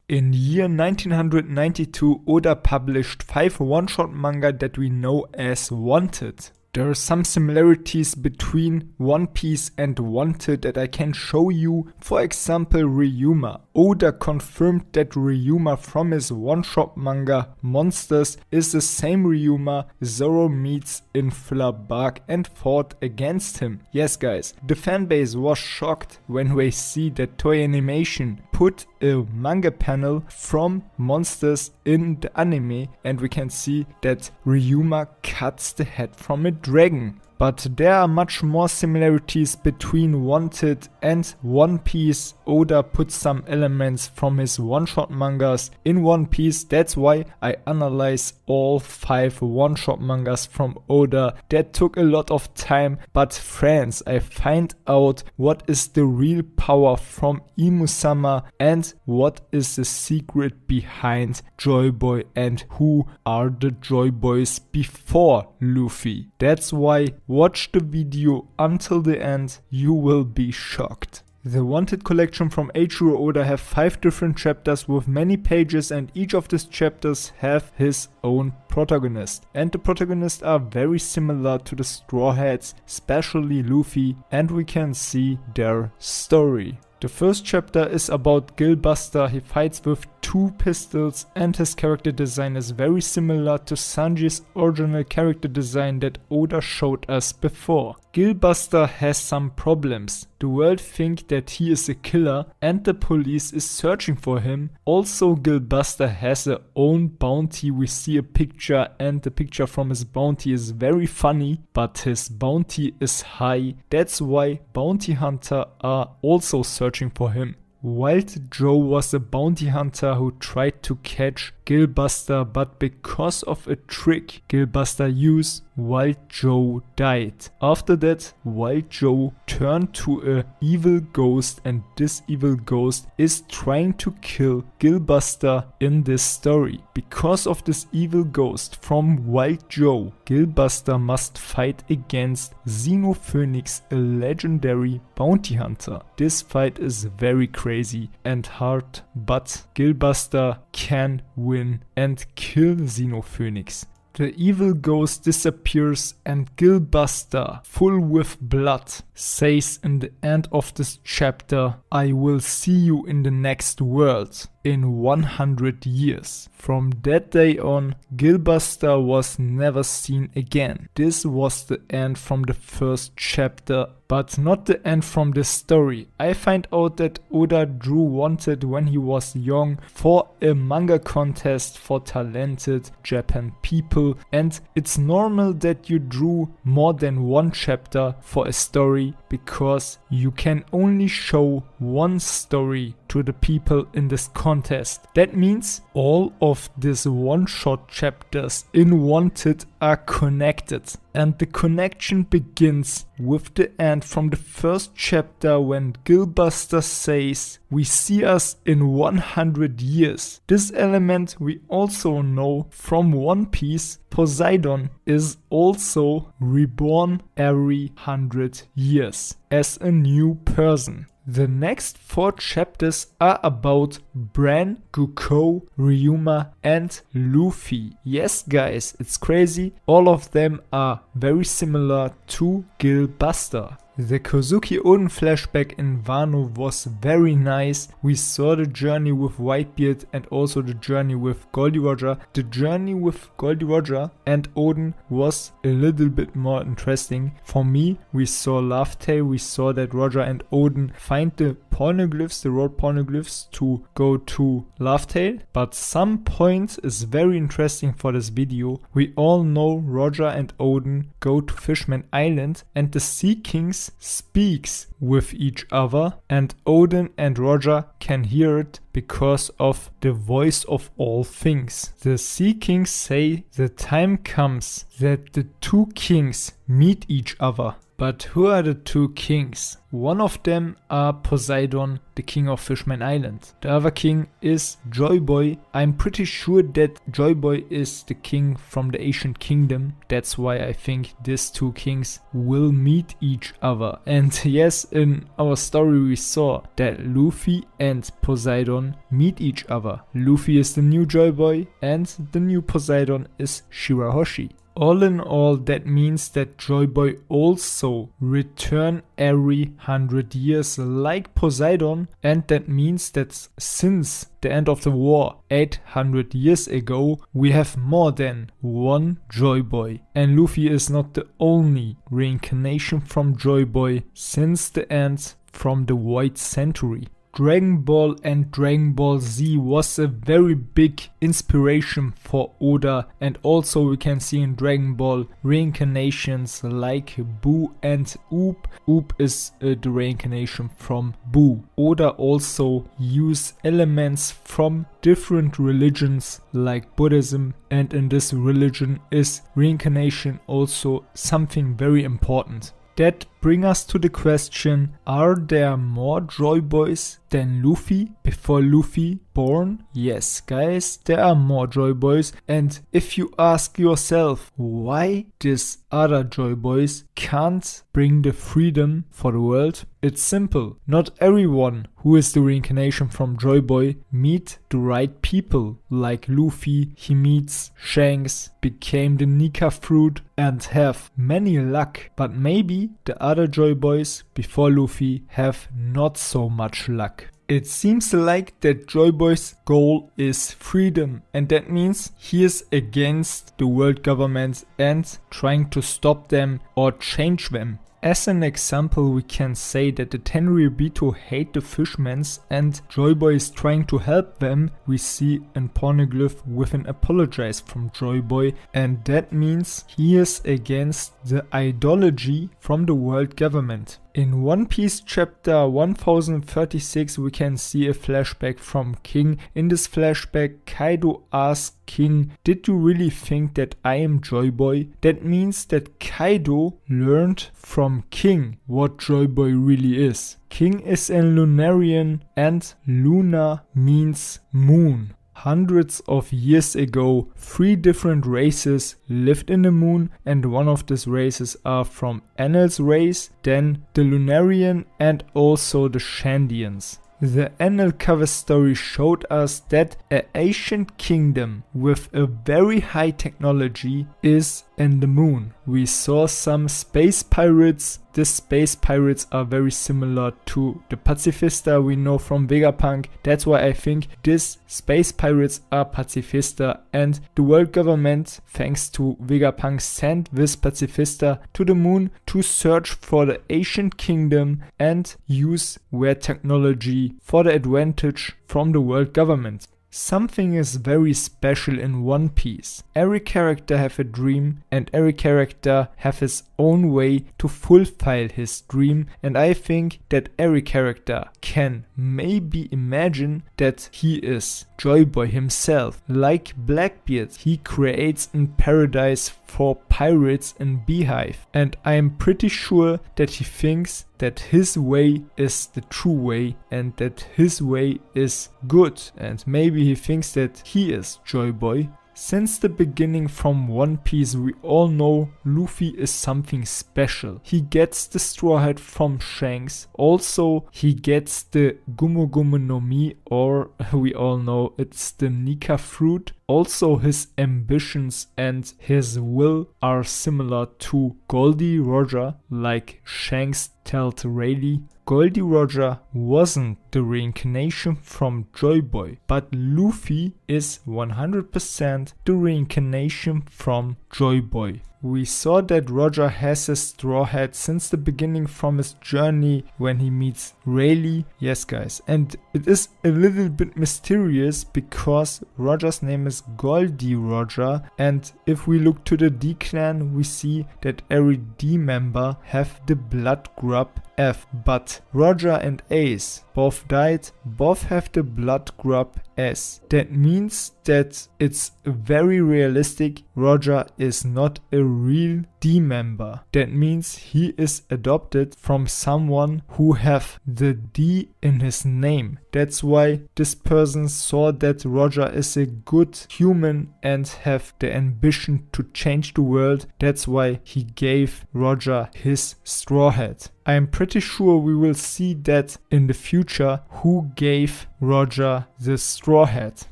In year 1992, Oda published 5 one-shot manga that we know as Wanted. There are some similarities between One Piece and Wanted that I can show you. For example, Ryuma. Oda confirmed that Ryuma from his one-shot manga Monsters is the same Ryuma Zoro meets in Filler Bark and fought against him. Yes guys, the fanbase was shocked when they see that Toei Animation put a manga panel from Monsters in the anime, and we can see that Ryuma cuts the head from a dragon. But there are much more similarities between Wanted and One Piece. Oda put some elements from his one-shot mangas in One Piece. That's why I analyze all 5 one-shot mangas from Oda. That took a lot of time, but friends, I find out what is the real power from IMU-sama and what is the secret behind Joy Boy and who are the Joy Boys before Luffy. That's why watch the video until the end, you will be shocked. The Wanted collection from Eiichiro Oda have 5 different chapters with many pages, and each of these chapters have his own protagonist. And the protagonists are very similar to the Straw Hats, especially Luffy, and we can see their story. The first chapter is about Gillbuster. He fights with 2 pistols and his character design is very similar to Sanji's original character design that Oda showed us before. Gillbuster has some problems. The world think that he is a killer and the police is searching for him. Also, Gillbuster has a own bounty. We see a picture and the picture from his bounty is very funny, but his bounty is high. That's why bounty hunters are also searching for him. Wild Joe was a bounty hunter who tried to catch Gillbuster, but because of a trick Gillbuster used, Wild Joe died. After that, Wild Joe turned to an evil ghost, and this evil ghost is trying to kill Gillbuster in this story. Because of this evil ghost from Wild Joe, Gillbuster must fight against Xeno Phoenix, a legendary bounty hunter. This fight is very crazy and hard, but Gillbuster can win and kill Xeno Phoenix. The evil ghost disappears and Gillbuster, full with blood, says in the end of this chapter, "I will see you in the next world in 100 years. From that day on, Gillbuster was never seen again. This was the end from the first chapter, but not the end from the story. I find out that Oda drew Wanted when he was young for a manga contest for talented Japan people, and it's normal that you drew more than one chapter for a story because you can only show one story to the people in this contest. That means all of these one-shot chapters in Wanted are connected, and the connection begins with the end from the first chapter when Gillbuster says, "We see us in 100 years. This element we also know from One Piece. Poseidon is also reborn every 100 years as a new person. The next 4 chapters are about Bran, Guko, Ryuma and Luffy. Yes guys, it's crazy. All of them are very similar to Gillbuster. The Kozuki Oden flashback in Wano was very nice. We saw the journey with Whitebeard and also the journey with Goldie Roger. The journey with Goldie Roger and Oden was a little bit more interesting. For me, we saw Laugh Tale, we saw that Roger and Oden find the pornoglyphs, the road pornoglyphs to go to Laugh Tale. But some point is very interesting for this video. We all know Roger and Oden go to Fishman Island and the Sea Kings speaks with each other, and Oden and Roger can hear it because of the voice of all things. The Sea Kings say the time comes that the 2 kings meet each other. But who are the two kings? One of them are Poseidon, the king of Fishman Island. The other king is Joy Boy. I'm pretty sure that Joy Boy is the king from the ancient kingdom. That's why I think these two kings will meet each other. And yes, in our story we saw that Luffy and Poseidon meet each other. Luffy is the new Joy Boy and the new Poseidon is Shirahoshi. All in all, that means that Joy Boy also return every 100 years like Poseidon, and that means that since the end of the war 800 years ago, we have more than one Joy Boy. And Luffy is not the only reincarnation from Joy Boy since the end from the White Century. Dragon Ball and Dragon Ball Z was a very big inspiration for Oda, and also we can see in Dragon Ball reincarnations like Boo and Oop. Oop is the reincarnation from Boo. Oda also used elements from different religions like Buddhism, and in this religion is reincarnation also something very important. That brings us to the question, are there more Joy Boys than Luffy before Luffy born? Yes guys, there are more Joy Boys, and if you ask yourself why these other Joy Boys can't bring the freedom for the world, it's simple. Not everyone who is the reincarnation from Joy Boy meet the right people. Like Luffy, he meets Shanks, became the Nika fruit and have many luck, but maybe the other Joy Boys before Luffy have not so much luck. It seems like that Joy Boy's goal is freedom, and that means he is against the world government and trying to stop them or change them. As an example, we can say that the Tenryubito hate the Fishmans and Joy Boy is trying to help them. We see a pornoglyph with an apologize from Joy Boy, and that means he is against the ideology from the world government. In One Piece chapter 1036 we can see a flashback from King. In this flashback, Kaido asks King, "Did you really think that I am Joy Boy?" That means that Kaido learned from King what Joy Boy really is. King is a Lunarian and Luna means moon. Hundreds of years ago, 3 different races lived in the moon, and one of these races are from Enel's race, then the Lunarian and also the Shandians. The Enel cover story showed us that an ancient kingdom with a very high technology is in the moon. We saw some space pirates. The space pirates are very similar to the Pacifista we know from Vegapunk. That's why I think these space pirates are Pacifista, and the world government, thanks to Vegapunk, sent this Pacifista to the moon to search for the ancient kingdom and use their technology for the advantage from the world government. Something is very special in One Piece. Every character have a dream, and every character have his own way to fulfill his dream, and I think that every character can maybe imagine that he is Joy Boy himself. Like Blackbeard, he creates a paradise for pirates in Beehive, and I am pretty sure that he thinks that his way is the true way and that his way is good, and maybe he thinks that he is Joy Boy. Since the beginning from One Piece, we all know Luffy is something special. He gets the Straw Hat from Shanks. Also, he gets the Gumu Gumu no Mi, or we all know it's the Nika fruit. Also, his ambitions and his will are similar to Goldie Roger, like Shanks told Rayleigh. Goldie Roger wasn't the reincarnation from Joy Boy, but Luffy is 100% the reincarnation from Joy Boy. We saw that Roger has a straw hat since the beginning from his journey when he meets Rayleigh. Yes guys, and it is a little bit mysterious because Roger's name is Goldie Roger, and if we look to the D clan we see that every D member have the blood group F, but Roger and Ace both died, both have the blood group S. That means that it's very realistic. Roger is not a real D member. That means he is adopted from someone who have the D in his name. That's why this person saw that Roger is a good human and have the ambition to change the world. That's why he gave Roger his straw hat. I am pretty sure we will see that in the future who gave Roger the straw hat.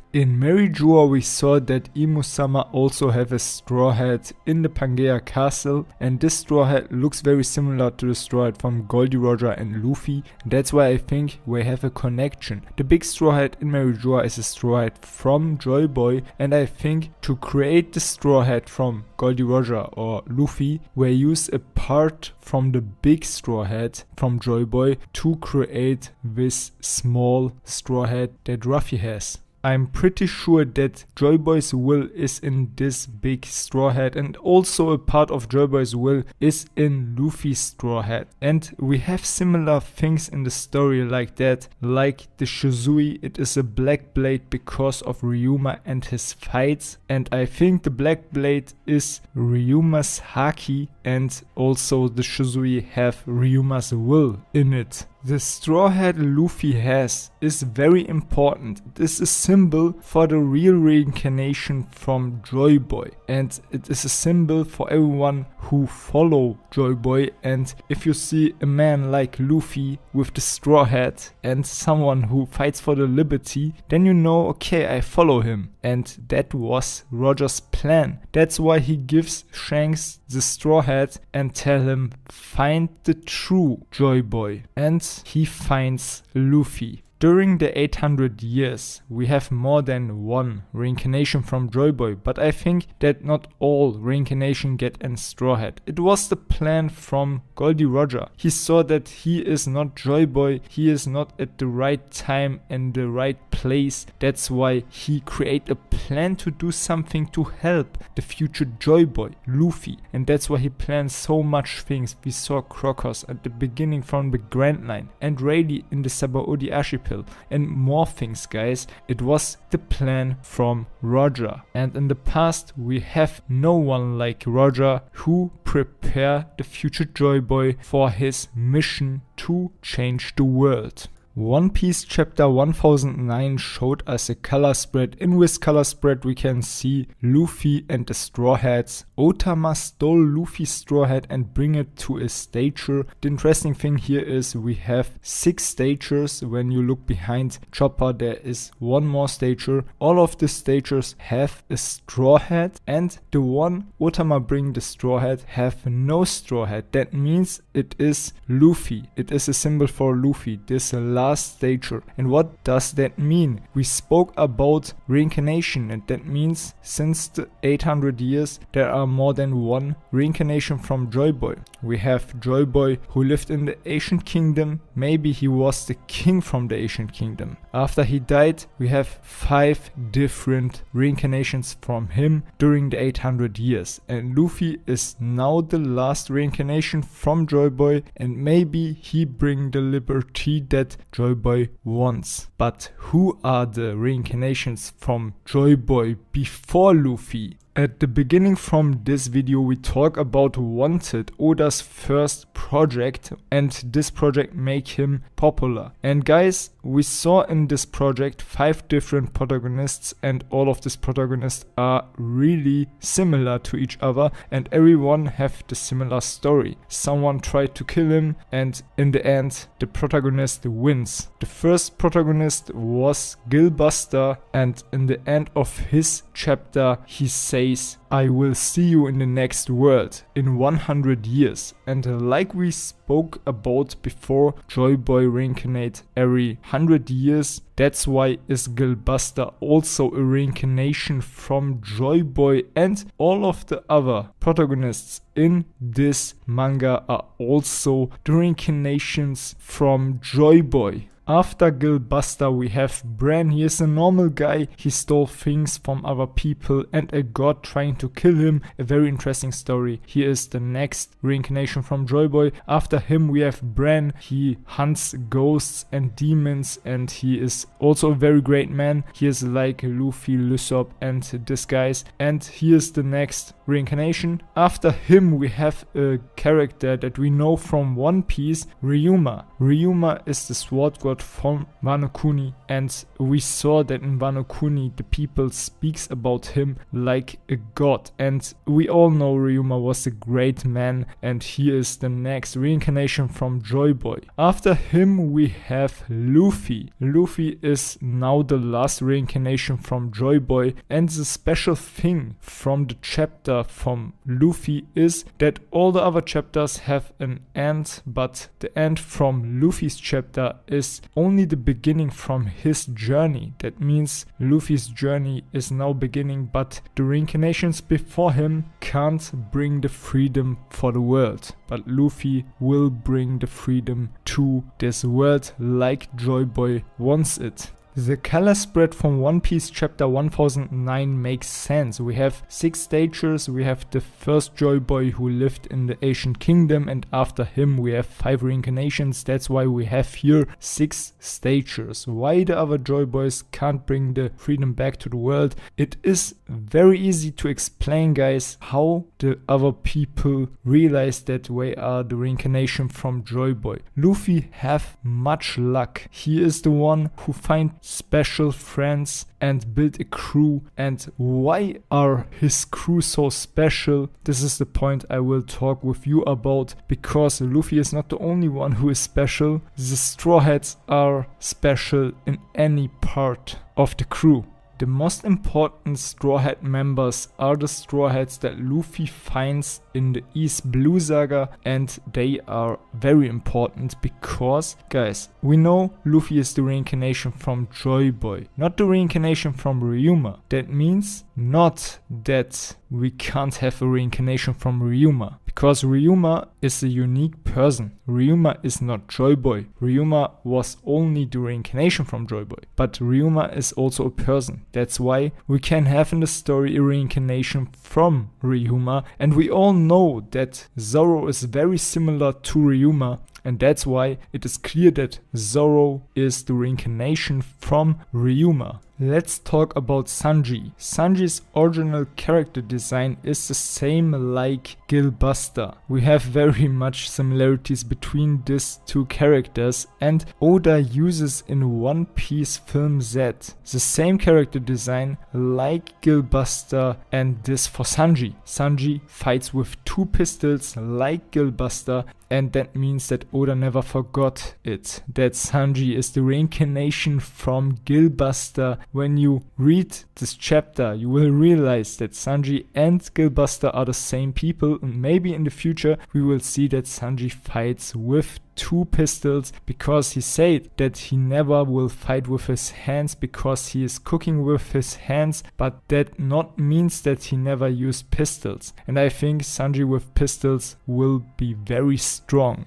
In Mary Joa we saw that IMU-sama also have a straw hat in the Pangea castle, and this straw hat looks very similar to the straw hat from Goldie Roger and Luffy. That's why I think we have a connection. The big straw hat in Mary Joa is a straw hat from Joy Boy, and I think to create the straw hat from Goldie Roger or Luffy, we use a part from the big straw hat from Joy Boy to create this small straw hat that Ruffy has. I'm pretty sure that Joy Boy's will is in this big straw hat, and also a part of Joy Boy's will is in Luffy's straw hat. And we have similar things in the story like that, like the Shizui, it is a black blade because of Ryuma and his fights, and I think the black blade is Ryuma's haki, and also the Shizui have Ryuma's will in it. The straw hat Luffy has is very important. It is a symbol for the real reincarnation from Joy Boy, and it is a symbol for everyone who follow Joy Boy. And if you see a man like Luffy with the straw hat and someone who fights for the liberty, then you know, okay, I follow him. And that was Roger's plan. That's why he gives Shanks the straw hat and tell him, find the true Joy Boy. And he finds Luffy. During the 800 years, we have more than one reincarnation from Joy Boy, but I think that not all reincarnation get a straw hat. It was the plan from Goldie Roger. He saw that he is not Joy Boy, he is not at the right time and the right place. That's why he created a plan to do something to help the future Joy Boy, Luffy. And that's why he planned so much things. We saw Crocus at the beginning from the Grand Line and Rayleigh in the Sabaody Archipel. And more things, guys. It was the plan from Roger. And in the past we have no one like Roger who prepare the future Joy Boy for his mission to change the world. One Piece chapter 1009 showed us a color spread. In this color spread we can see Luffy and the Straw Hats. Otama stole Luffy's straw hat and bring it to a stature. The interesting thing here is we have 6 statures. When you look behind Chopper there is one more stature. All of the statures have a straw hat, and the one Otama bring the straw hat have no straw hat. That means it is Luffy. It is a symbol for Luffy. This last stature. And what does that mean? We spoke about reincarnation, and that means since the 800 years there are more than one reincarnation from Joy Boy. We have Joy Boy who lived in the ancient kingdom. Maybe he was the king from the ancient kingdom. After he died we have 5 different reincarnations from him during the 800 years, and Luffy is now the last reincarnation from Joy Boy, and maybe he bring the liberty that Joy Boy wants. But who are the reincarnations from Joy Boy before Luffy? At the beginning from this video we talk about Wanted, Oda's first project, and this project make him popular. And guys, we saw in this project 5 different protagonists, and all of these protagonists are really similar to each other, and everyone have the similar story. Someone tried to kill him, and in the end the protagonist wins. The first protagonist was Gilbuster, and in the end of his chapter he says, I will see you in the next world in 100 years. And like we spoke about before, Joy Boy reincarnate every 100 years. That's why is Gilbuster also a reincarnation from Joy Boy, and all of the other protagonists in this manga are also the reincarnations from Joy Boy. After Gilbuster we have Bran. He is a normal guy, he stole things from other people and a god trying to kill him. A very interesting story. He is the next reincarnation from Joyboy. After him we have Bran. He hunts ghosts and demons and he is also a very great man. He is like Luffy, Lysop and this guys, and he is the next reincarnation. After him we have a character that we know from One Piece, Ryuma. Ryuma is the sword god from Wano Kuni, and we saw that in Wano Kuni the people speaks about him like a god, and we all know Ryuma was a great man and he is the next reincarnation from Joyboy. After him we have Luffy. Luffy is now the last reincarnation from Joyboy, and the special thing from the chapter from Luffy is that all the other chapters have an end, but the end from Luffy's chapter is only the beginning from his journey. That means Luffy's journey is now beginning, but the reincarnations before him can't bring the freedom for the world. But Luffy will bring the freedom to this world like Joyboy wants it. The color spread from One Piece chapter 1009 makes sense. We have 6 stages. We have the first Joyboy who lived in the Ancient Kingdom, and after him we have 5 reincarnations. That's why we have here 6 stages. Why the other Joyboys can't bring the freedom back to the world? It is very easy to explain, guys, how the other people realize that we are the reincarnation from Joyboy. Luffy have much luck. He is the one who finds special friends and build a crew. And why are his crew so special? This is the point I will talk with you about, because Luffy is not the only one who is special. The Straw Hats are special in any part of the crew. The most important Straw Hat members are the Straw Hats that Luffy finds in the East Blue Saga, and they are very important because, guys, we know Luffy is the reincarnation from Joyboy, not the reincarnation from Ryuma. That means not that we can't have a reincarnation from Ryuma, because Ryuma is a unique person. Ryuma is not Joyboy. Ryuma was only the reincarnation from Joyboy, but Ryuma is also a person. That's why we can have in the story a reincarnation from Ryuma, and we all know that Zoro is very similar to Ryuma, and that's why it is clear that Zoro is the reincarnation from Ryuma. Let's talk about Sanji. Sanji's original character design is the same like Gilbuster. We have very much similarities between these two characters, and Oda uses in One Piece Film Z the same character design like Gilbuster, and this for Sanji. Sanji fights with 2 pistols like Gilbuster, and that means that Oda never forgot it, that Sanji is the reincarnation from Gilbuster. When you read this chapter, you will realize that Sanji and Gilbuster are the same people, and maybe in the future we will see that Sanji fights with 2 pistols, because he said that he never will fight with his hands because he is cooking with his hands, but that not means that he never used pistols. And I think Sanji with pistols will be very strong.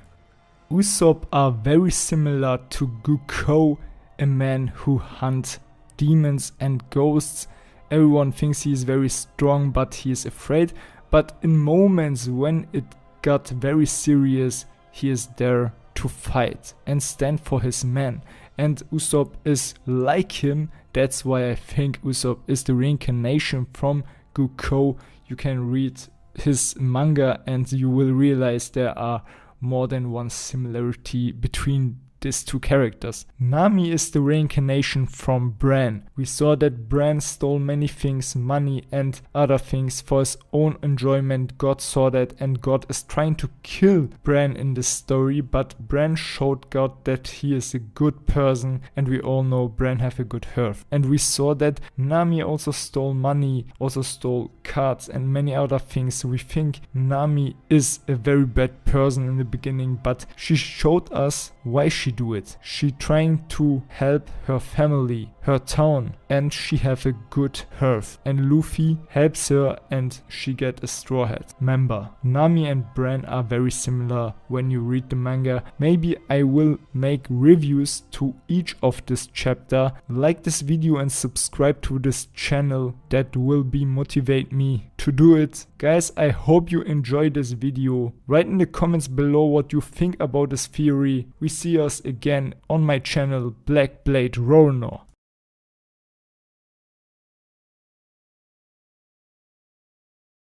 Usopp are very similar to Guko, a man who hunts demons and ghosts. Everyone thinks he is very strong, but he is afraid. But in moments when it got very serious, he is there to fight and stand for his men. And Usopp is like him. That's why I think Usopp is the reincarnation from Guko. You can read his manga and you will realize there are more than one similarity between these 2 characters. Nami is the reincarnation from Bran. We saw that Bran stole many things, money and other things for his own enjoyment. God saw that, and God is trying to kill Bran in this story, but Bran showed God that he is a good person, and we all know Bran have a good heart. And we saw that Nami also stole money, also stole cards and many other things. We think Nami is a very bad person in the beginning, but she showed us why she she do it? She trying to help her family, her town, and she have a good health. And Luffy helps her and she get a Straw Hat member. Nami and Bran are very similar when you read the manga. Maybe I will make reviews to each of this chapter. Like this video and subscribe to this channel. That will be motivate me to do it. Guys, I hope you enjoyed this video. Write in the comments below what you think about this theory. We see us again on my channel, Black Blade Rollner.